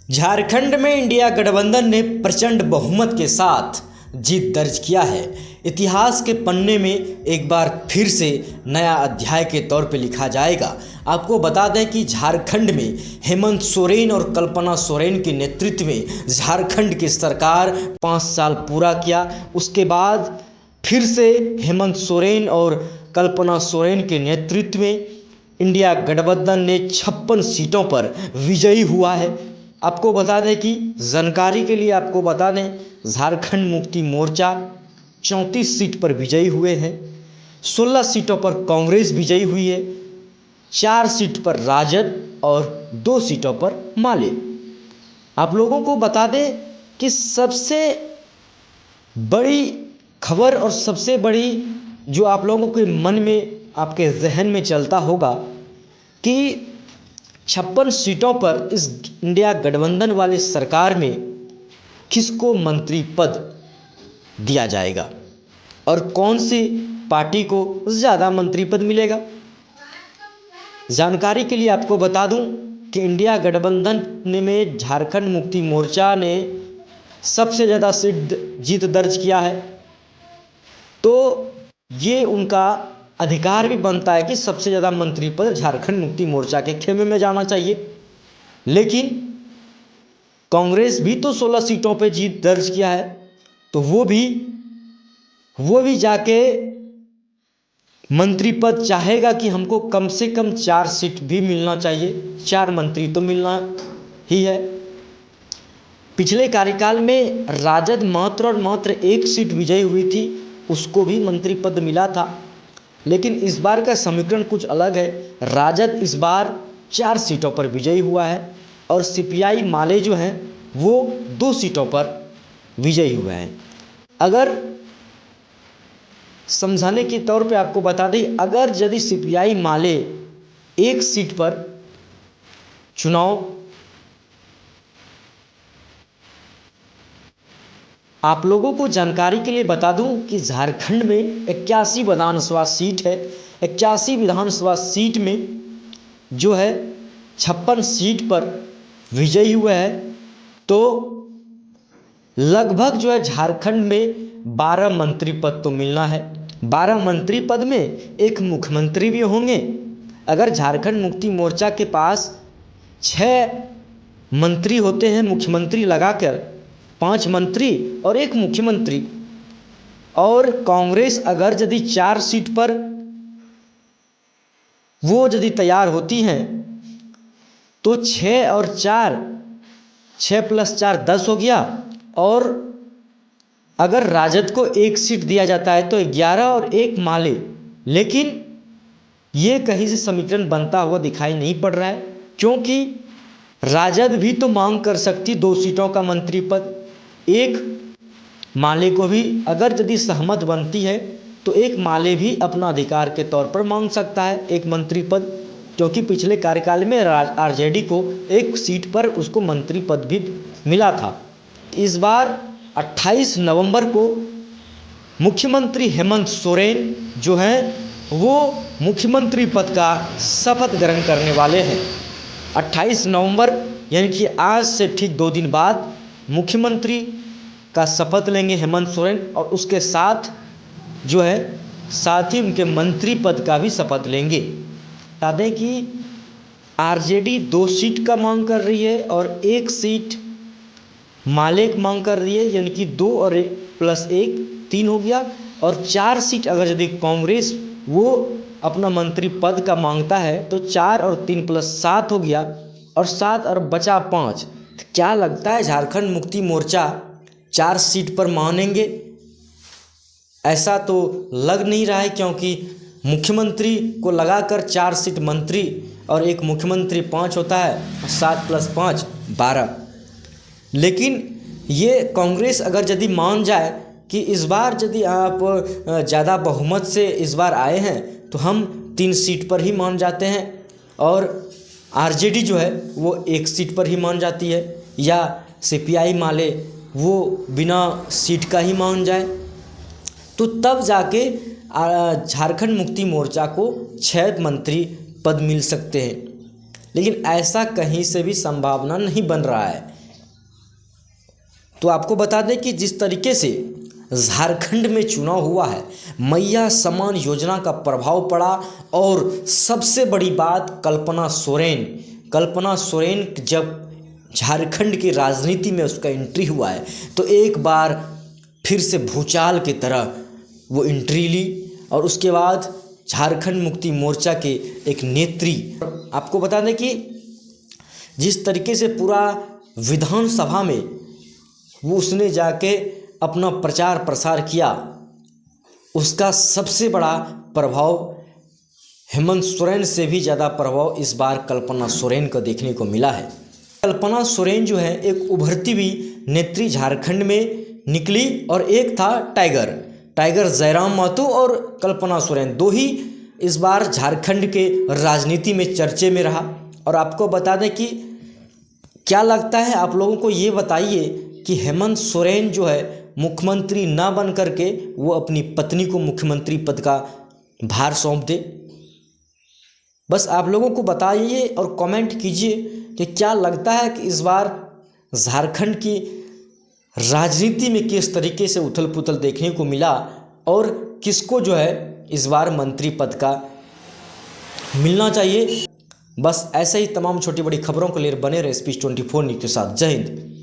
झारखंड में इंडिया गठबंधन ने प्रचंड बहुमत के साथ जीत दर्ज किया है। इतिहास के पन्ने में एक बार फिर से नया अध्याय के तौर पे लिखा जाएगा। आपको बता दें कि झारखंड में हेमंत सोरेन और कल्पना सोरेन के नेतृत्व में झारखंड की सरकार 5 साल पूरा किया। उसके बाद फिर से हेमंत सोरेन और कल्पना सोरेन के नेतृत्व में इंडिया गठबंधन ने 56 सीटों पर विजयी हुआ है। आपको बता दें कि जानकारी के लिए आपको बता दें, झारखंड मुक्ति मोर्चा 34 सीट पर विजयी हुए हैं, 16 सीटों पर कांग्रेस विजयी हुई है, 4 सीट पर राजद और 2 सीटों पर माले। आप लोगों को बता दें कि सबसे बड़ी खबर और सबसे बड़ी जो आप लोगों के मन में, आपके जहन में चलता होगा कि 56 सीटों पर इस इंडिया गठबंधन वाली सरकार में किसको मंत्री पद दिया जाएगा और कौन सी पार्टी को ज़्यादा मंत्री पद मिलेगा। जानकारी के लिए आपको बता दूं कि इंडिया गठबंधन में झारखंड मुक्ति मोर्चा ने सबसे ज़्यादा सीट जीत दर्ज किया है, तो ये उनका अधिकार भी बनता है कि सबसे ज़्यादा मंत्री पद झारखंड मुक्ति मोर्चा के खेमे में जाना चाहिए। लेकिन कांग्रेस भी तो 16 सीटों पे जीत दर्ज किया है, तो वो भी जाके मंत्री पद चाहेगा कि हमको कम से कम 4 सीट भी मिलना चाहिए, 4 मंत्री तो मिलना ही है। पिछले कार्यकाल में राजद मात्र और मात्र 1 सीट विजयी हुई थी, उसको भी मंत्री पद मिला था। लेकिन इस बार का समीकरण कुछ अलग है। राजद इस बार 4 सीटों पर विजयी हुआ है और सीपीआई माले जो हैं वो 2 सीटों पर विजयी हुए हैं। अगर समझाने के तौर पे आपको बता दें, अगर यदि सीपीआई माले 1 सीट पर चुनाव, आप लोगों को जानकारी के लिए बता दूं कि झारखंड में 81 विधानसभा सीट है। 81 विधानसभा सीट में जो है 56 सीट पर विजयी हुआ है, तो लगभग जो है झारखंड में 12 मंत्री पद तो मिलना है। 12 मंत्री पद में एक मुख्यमंत्री भी होंगे। अगर झारखंड मुक्ति मोर्चा के पास 6 मंत्री होते हैं, मुख्यमंत्री लगाकर 5 मंत्री और 1 मुख्यमंत्री, और कांग्रेस अगर यदि 4 सीट पर वो यदि तैयार होती हैं तो 6 और 4, 6 + 4 10 हो गया, और अगर राजद को 1 सीट दिया जाता है तो 11 और 1 माले। लेकिन ये कहीं से समीकरण बनता हुआ दिखाई नहीं पड़ रहा है, क्योंकि राजद भी तो मांग कर सकती 2 सीटों का मंत्री पद। 1 माले को भी अगर यदि सहमत बनती है तो 1 माले भी अपना अधिकार के तौर पर मांग सकता है 1 मंत्री पद, क्योंकि पिछले कार्यकाल में आरजेडी को 1 सीट पर उसको मंत्री पद भी मिला था। इस बार 28 नवंबर को मुख्यमंत्री हेमंत सोरेन जो हैं वो मुख्यमंत्री पद का शपथ ग्रहण करने वाले हैं। 28 नवंबर यानी कि आज से ठीक 2 दिन बाद मुख्यमंत्री का शपथ लेंगे हेमंत सोरेन, और उसके साथ जो है साथ ही उनके मंत्री पद का भी शपथ लेंगे। बता दें कि आरजेडी 2 सीट का मांग कर रही है और 1 सीट माले मांग कर रही है, यानी कि 2 और 1 + 1 3 हो गया, और 4 सीट अगर यदि कांग्रेस वो अपना मंत्री पद का मांगता है तो 4 और 3 + 7 हो गया, और 7 और बचा 5। क्या लगता है झारखंड मुक्ति मोर्चा 4 सीट पर मानेंगे? ऐसा तो लग नहीं रहा है, क्योंकि मुख्यमंत्री को लगाकर 4 सीट मंत्री और 1 मुख्यमंत्री 5 होता है, 7 + 5 12। लेकिन ये कांग्रेस अगर यदि मान जाए कि इस बार यदि आप ज़्यादा बहुमत से इस बार आए हैं तो हम 3 सीट पर ही मान जाते हैं, और आरजेडी जो है वो 1 सीट पर ही मान जाती है, या सीपीआई माले वो बिना सीट का ही मान जाए, तो तब जाके झारखंड मुक्ति मोर्चा को 6 मंत्री पद मिल सकते हैं। लेकिन ऐसा कहीं से भी संभावना नहीं बन रहा है। तो आपको बता दें कि जिस तरीके से झारखंड में चुनाव हुआ है, मैया समान योजना का प्रभाव पड़ा। और सबसे बड़ी बात, कल्पना सोरेन जब झारखंड की राजनीति में उसका एंट्री हुआ है तो एक बार फिर से भूचाल की तरह वो एंट्री ली। और उसके बाद झारखंड मुक्ति मोर्चा के एक नेत्री, आपको बता दें कि जिस तरीके से पूरा विधानसभा में वो उसने जाके अपना प्रचार प्रसार किया, उसका सबसे बड़ा प्रभाव हेमंत सोरेन से भी ज़्यादा प्रभाव इस बार कल्पना सोरेन को देखने को मिला है। कल्पना सोरेन जो है एक उभरती हुई नेत्री झारखंड में निकली। और एक था टाइगर जयराम महतो और कल्पना सोरेन, दो ही इस बार झारखंड के राजनीति में चर्चे में रहा। और आपको बता दें कि क्या लगता है आप लोगों को, ये बताइए कि हेमंत सोरेन जो है मुख्यमंत्री ना बन करके वो अपनी पत्नी को मुख्यमंत्री पद का भार सौंप दे। बस आप लोगों को बताइए और कमेंट कीजिए कि क्या लगता है कि इस बार झारखंड की राजनीति में किस तरीके से उथल पुथल देखने को मिला और किसको जो है इस बार मंत्री पद का मिलना चाहिए। बस ऐसे ही तमाम छोटी बड़ी खबरों को लेकर बने रहे स्पीच 24 न्यूज़ के साथ। जय हिंद।